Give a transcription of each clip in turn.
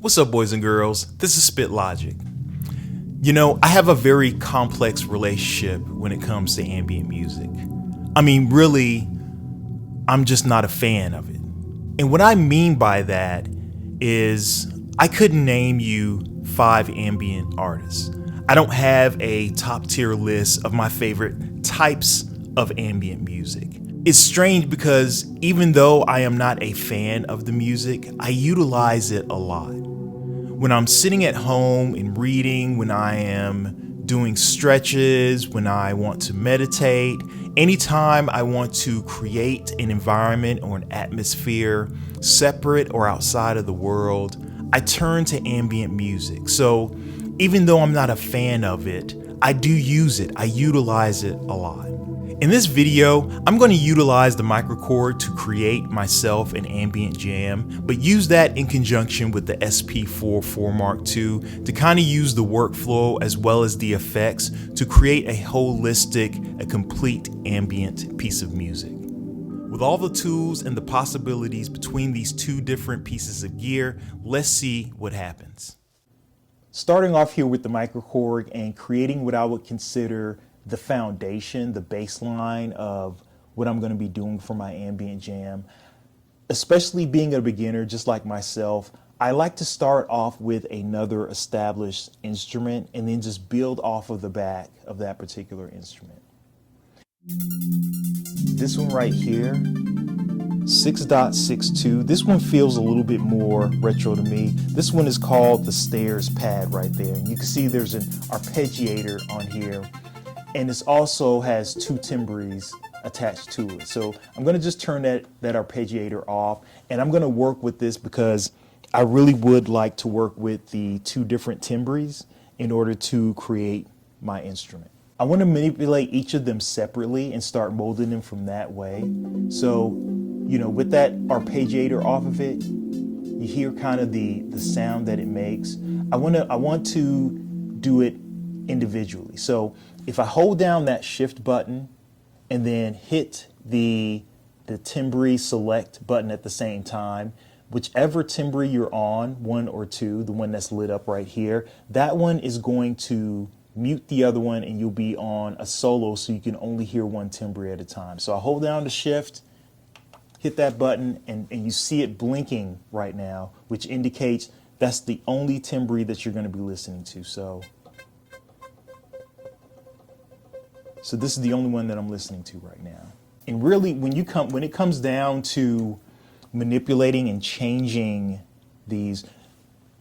What's up, boys and girls? This is Spit Logic. You know, I have a very complex relationship when it comes to ambient music. I mean, really, I'm just not a fan of it. And what I mean by that is I couldn't name you 5 ambient artists. I don't have a top tier list of my favorite types of ambient music. It's strange because even though I am not a fan of the music, I utilize it a lot. When I'm sitting at home and reading, when I am doing stretches, when I want to meditate, anytime I want to create an environment or an atmosphere separate or outside of the world, I turn to ambient music. So even though I'm not a fan of it, I do use it. I utilize it a lot. In this video, I'm going to utilize the MicroKorg to create myself an ambient jam, but use that in conjunction with the SP4 Mark II to kind of use the workflow as well as the effects to create a holistic, a complete ambient piece of music. With all the tools and the possibilities between these two different pieces of gear, let's see what happens. Starting off here with the MicroKorg and creating what I would consider the foundation, the baseline of what I'm going to be doing for my ambient jam. Especially being a beginner just like myself, I like to start off with another established instrument and then just build off of the back of that particular instrument. This one right here, 6.62. This one feels a little bit more retro to me. This one is called the stairs pad right there. And you can see there's an arpeggiator on here. And this also has 2 timbres attached to it. So I'm gonna just turn that arpeggiator off, and I'm gonna work with this because I really would like to work with the 2 different timbres in order to create my instrument. I wanna manipulate each of them separately and start molding them from that way. So, you know, with that arpeggiator off of it, you hear kind of the sound that it makes. I want to do it individually. So if I hold down that shift button and then hit the timbre select button at the same time, whichever timbre you're on, 1 or 2, the one that's lit up right here, that one is going to mute the other one and you'll be on a solo so you can only hear 1 timbre at a time. So I hold down the shift, hit that button, and you see it blinking right now, which indicates that's the only timbre that you're going to be listening to. So this is the only one that I'm listening to right now. And really, when it comes down to manipulating and changing these,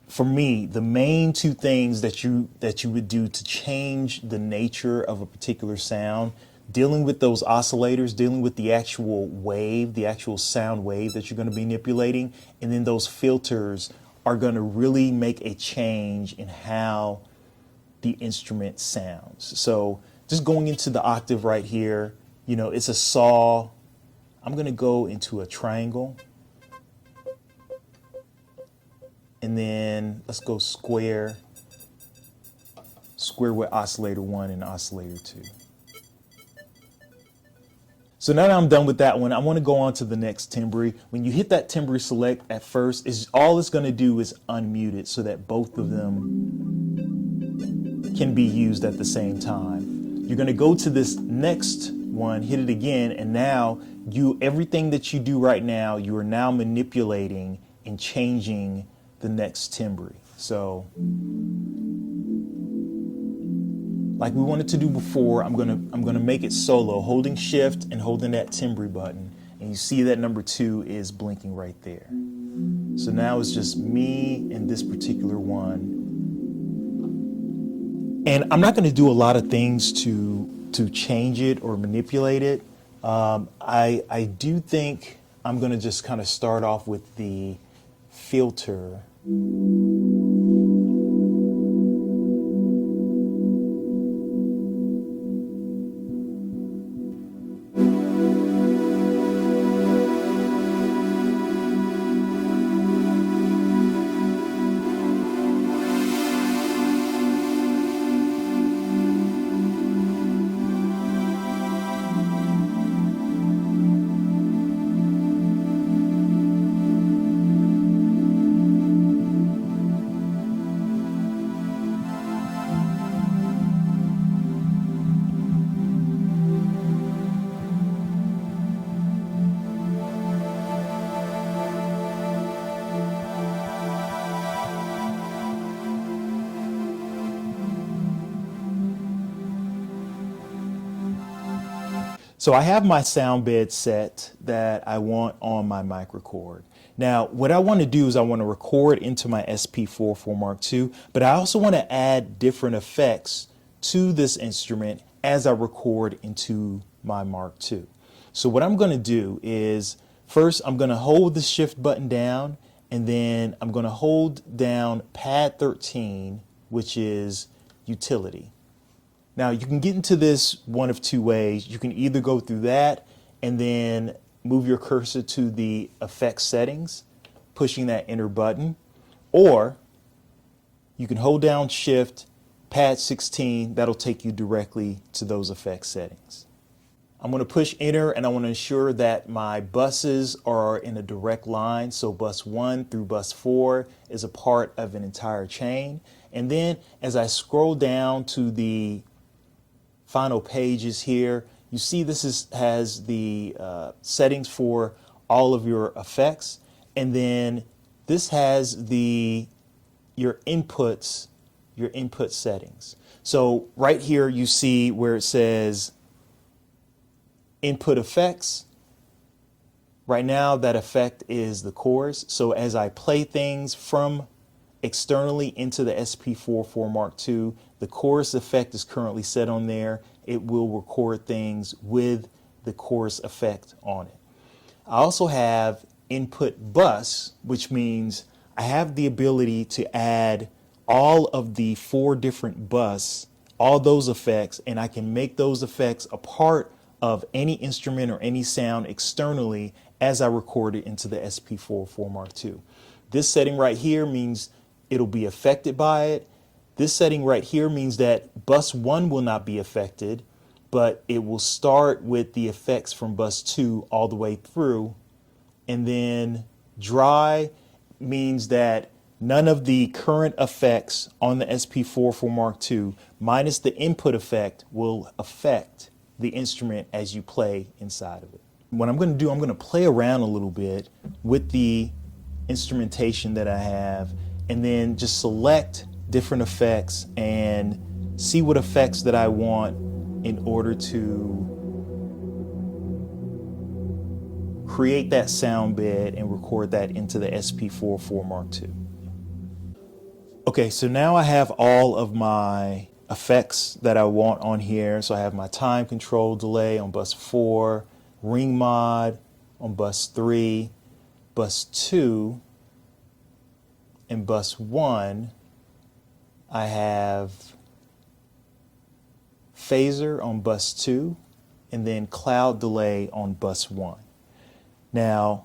for me, the main 2 things that you would do to change the nature of a particular sound, dealing with those oscillators, dealing with the actual wave, the actual sound wave that you're going to be manipulating, and then those filters are going to really make a change in how the instrument sounds. So just going into the octave right here, you know, it's a saw. I'm going to go into a triangle. And then let's go square with oscillator 1 and oscillator 2. So now that I'm done with that one, I want to go on to the next timbre. When you hit that timbre select at first, all it's going to do is unmute it so that both of them can be used at the same time. You're going to go to this next one, hit it again, and now everything that you do right now, you are now manipulating and changing the next timbre. So like we wanted to do before, I'm gonna make it solo, holding shift and holding that timbre button, and you see that number 2 is blinking right there. So now it's just me and this particular one. And I'm not going to do a lot of things to change it or manipulate it. I do think I'm going to just kind of start off with the filter. So I have my sound bed set that I want on my MicroKorg. Now, what I want to do is I want to record into my SP44 Mark II, but I also want to add different effects to this instrument as I record into my Mark II. So what I'm going to do is first I'm going to hold the shift button down, and then I'm going to hold down pad 13, which is utility. Now you can get into this one of two ways. You can either go through that and then move your cursor to the effects settings, pushing that enter button, or you can hold down shift, pad 16, that'll take you directly to those effects settings. I'm going to push enter, and I want to ensure that my buses are in a direct line. So bus 1 through bus 4 is a part of an entire chain. And then as I scroll down to the final pages here, you see this has the settings for all of your effects, and then this has your input settings. So right here you see where it says input effects. Right now that effect is the chorus. So as I play things from externally into the SP44 Mark II, the chorus effect is currently set on there. It will record things with the chorus effect on it. I also have input bus, which means I have the ability to add all of the 4 different bus, all those effects, and I can make those effects a part of any instrument or any sound externally as I record it into the SP44 Mark II. This setting right here means it'll be affected by it. This setting right here means that bus 1 will not be affected, but it will start with the effects from bus 2 all the way through. And then dry means that none of the current effects on the SP44 Mark II minus the input effect will affect the instrument as you play inside of it. What I'm going to do, I'm going to play around a little bit with the instrumentation that I have, and then just select different effects and see what effects that I want in order to create that sound bed and record that into the SP44 Mark II. Okay, so now I have all of my effects that I want on here. So I have my time control delay on bus 4, ring mod on bus 3, bus 2, and bus 1. I have phaser on bus 2, and then cloud delay on bus 1. Now,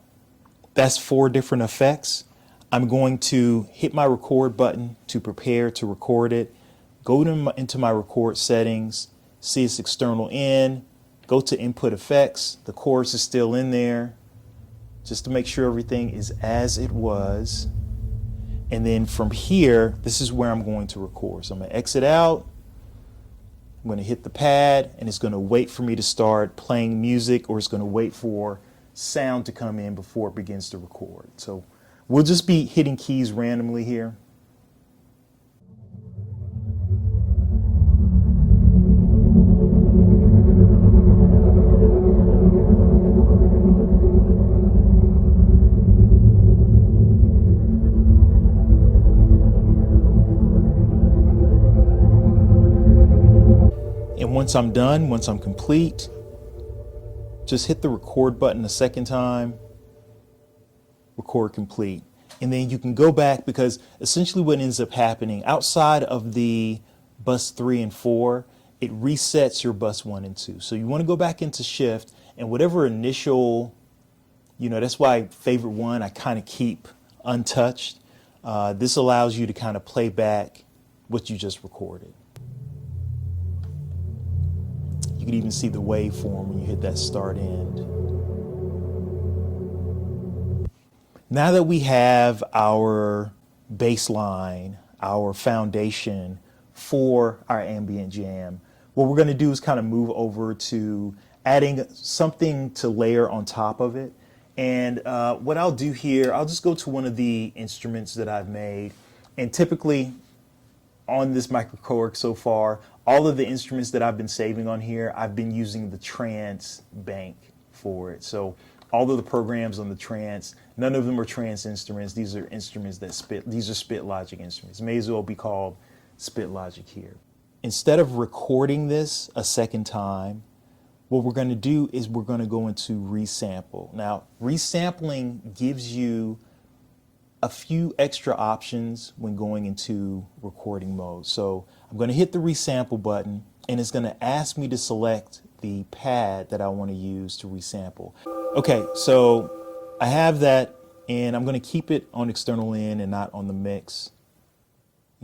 that's 4 different effects. I'm going to hit my record button to prepare to record it, go into my record settings, see it's external in, go to input effects. The chorus is still in there, just to make sure everything is as it was. And then from here, this is where I'm going to record. So I'm going to exit out. I'm going to hit the pad, and it's going to wait for me to start playing music, or it's going to wait for sound to come in before it begins to record. So we'll just be hitting keys randomly here. And once I'm done, once I'm complete, just hit the record button a second time, record complete. And then you can go back, because essentially what ends up happening outside of the bus 3 and 4, it resets your bus 1 and 2. So you want to go back into shift, and whatever initial, that's why favorite 1 I kind of keep untouched. This allows you to kind of play back what you just recorded. You can even see the waveform when you hit that start end. Now that we have our baseline, our foundation for our ambient jam, what we're going to do is kind of move over to adding something to layer on top of it. And what I'll do here, I'll just go to one of the instruments that I've made. And typically on this MicroKorg so far, all of the instruments that I've been saving on here, I've been using the trance bank for it. So all of the programs on the trance, none of them are trance instruments. These are instruments that spit. These are spit logic instruments. May as well be called spit logic here. Instead of recording this a second time, what we're going to do is we're going to go into resample. Now, resampling gives you a few extra options when going into recording mode. So I'm going to hit the resample button, and it's going to ask me to select the pad that I want to use to resample. Okay, so I have that, and I'm going to keep it on external in and not on the mix.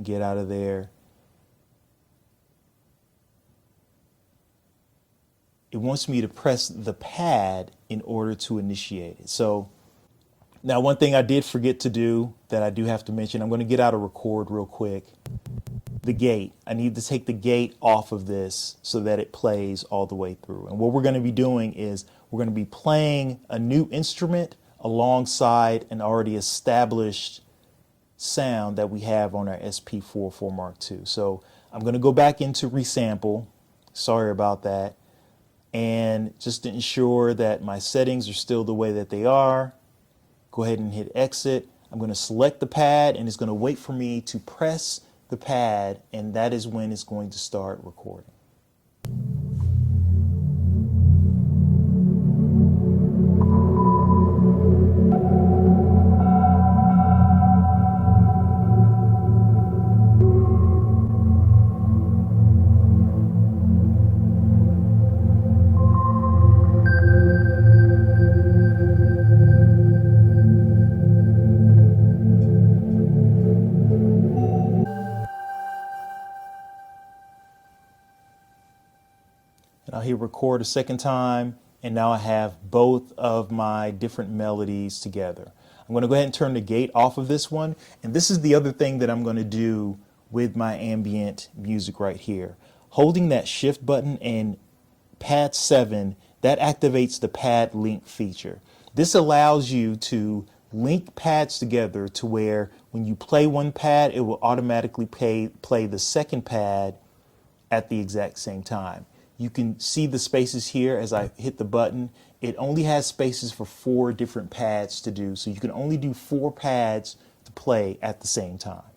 Get out of there. It wants me to press the pad in order to initiate it. So now, one thing I did forget to do that I do have to mention, I'm going to get out of record real quick. The gate. I need to take the gate off of this so that it plays all the way through. And what we're going to be doing is we're going to be playing a new instrument alongside an already established sound that we have on our SP44 Mark II. So I'm going to go back into resample. Sorry about that. And just to ensure that my settings are still the way that they are, go ahead and hit exit. I'm going to select the pad, and it's going to wait for me to press the pad, and that is when it's going to start recording. And I'll hit record a second time, and now I have both of my different melodies together. I'm going to go ahead and turn the gate off of this one, and this is the other thing that I'm going to do with my ambient music right here. Holding that shift button and pad 7, that activates the pad link feature. This allows you to link pads together to where when you play one pad, it will automatically play the second pad at the exact same time. You can see the spaces here as I hit the button. It only has spaces for 4 different pads to do, so you can only do 4 pads to play at the same time.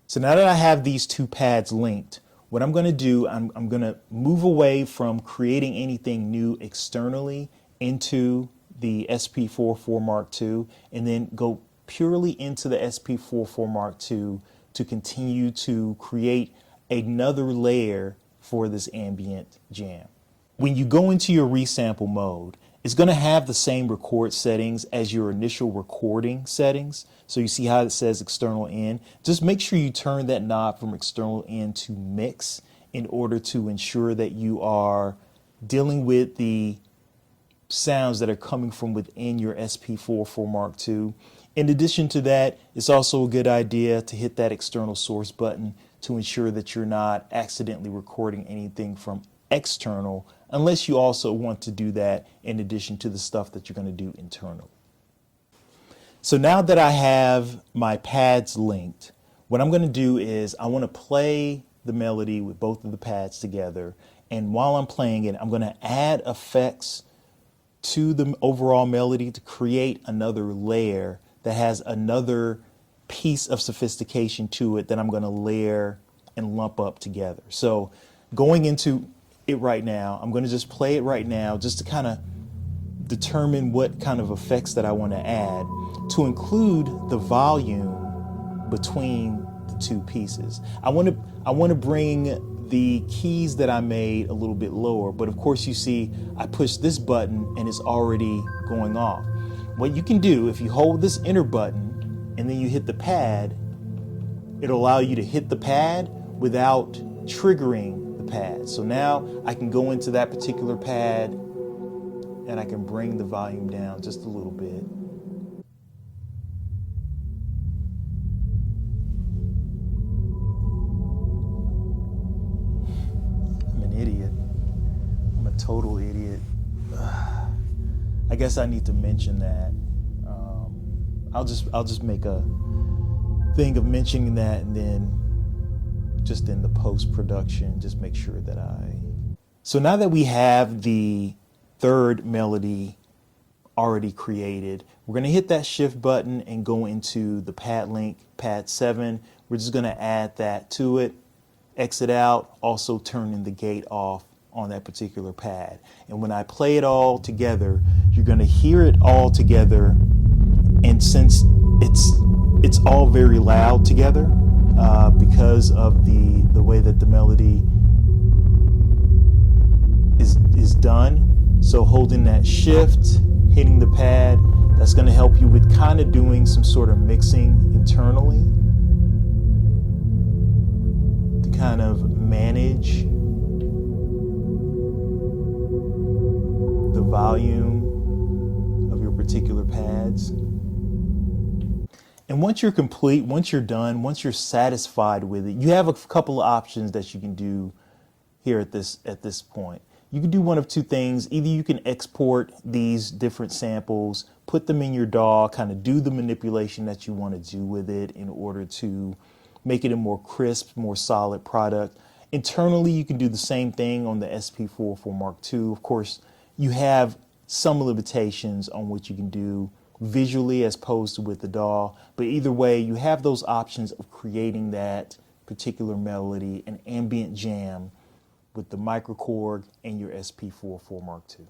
So now that I have these 2 pads linked, what I'm going to do, I'm going to move away from creating anything new externally into the SP44 Mark II, and then go purely into the SP44 Mark II to continue to create another layer for this ambient jam. When you go into your resample mode, it's going to have the same record settings as your initial recording settings. So you see how it says external in. Just make sure you turn that knob from external in to mix in order to ensure that you are dealing with the sounds that are coming from within your SP44 Mark II. In addition to that, it's also a good idea to hit that external source button to ensure that you're not accidentally recording anything from external, unless you also want to do that in addition to the stuff that you're going to do internally. So now that I have my pads linked, what I'm going to do is I want to play the melody with both of the pads together, and while I'm playing it, I'm going to add effects to the overall melody to create another layer that has another piece of sophistication to it that I'm going to layer and lump up together. So going into it right now, I'm going to just play it right now just to kind of determine what kind of effects that I want to add to include the volume between the 2 pieces. I want to bring the keys that I made a little bit lower, but of course you see I push this button and it's already going off. What you can do, if you hold this enter button and then you hit the pad, it'll allow you to hit the pad without triggering the pad. So now I can go into that particular pad and I can bring the volume down just a little bit. I'm an idiot. I'm a total idiot. I guess I need to mention that. I'll just make a thing of mentioning that and then just in the post-production, just make sure that So now that we have the third melody already created, we're going to hit that shift button and go into the pad link, pad 7. We're just going to add that to it, exit out, also turning the gate off on that particular pad. And when I play it all together, you're going to hear it all together. And since it's all very loud together, because of the way that the melody is done. So holding that shift, hitting the pad, that's going to help you with kind of doing some sort of mixing internally to kind of manage the volume of your particular pads. And once you're complete, once you're done, once you're satisfied with it, you have a couple of options that you can do here at this point. You can do one of two things. Either you can export these different samples, put them in your DAW, kind of do the manipulation that you want to do with it in order to make it a more crisp, more solid product. Internally, you can do the same thing on the SP404 Mark II. Of course, you have some limitations on what you can do visually as opposed to with the DAW, but either way, you have those options of creating that particular melody, an ambient jam, with the MicroKorg and your SP404 Mark II.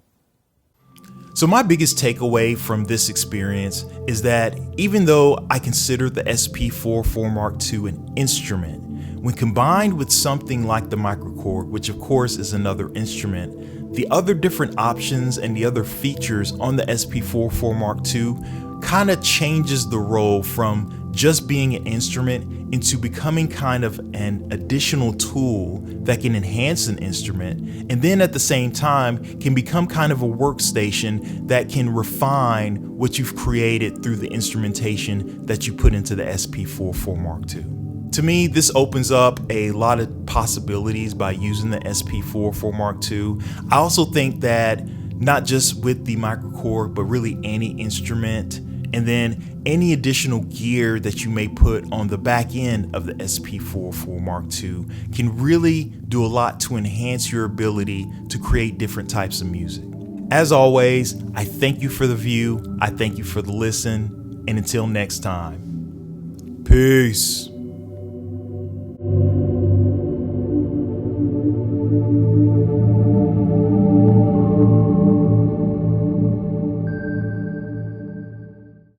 So my biggest takeaway from this experience is that even though I consider the SP404 Mark II an instrument, when combined with something like the MicroKorg, which of course is another instrument, the other different options and the other features on the SP404 Mark II kind of changes the role from just being an instrument into becoming kind of an additional tool that can enhance an instrument, and then at the same time can become kind of a workstation that can refine what you've created through the instrumentation that you put into the SP404 Mark II. To me, this opens up a lot of possibilities by using the SP404 Mark II. I also think that not just with the MicroKorg, but really any instrument, and then any additional gear that you may put on the back end of the SP404 Mark II can really do a lot to enhance your ability to create different types of music. As always, I thank you for the view, I thank you for the listen, and until next time, peace.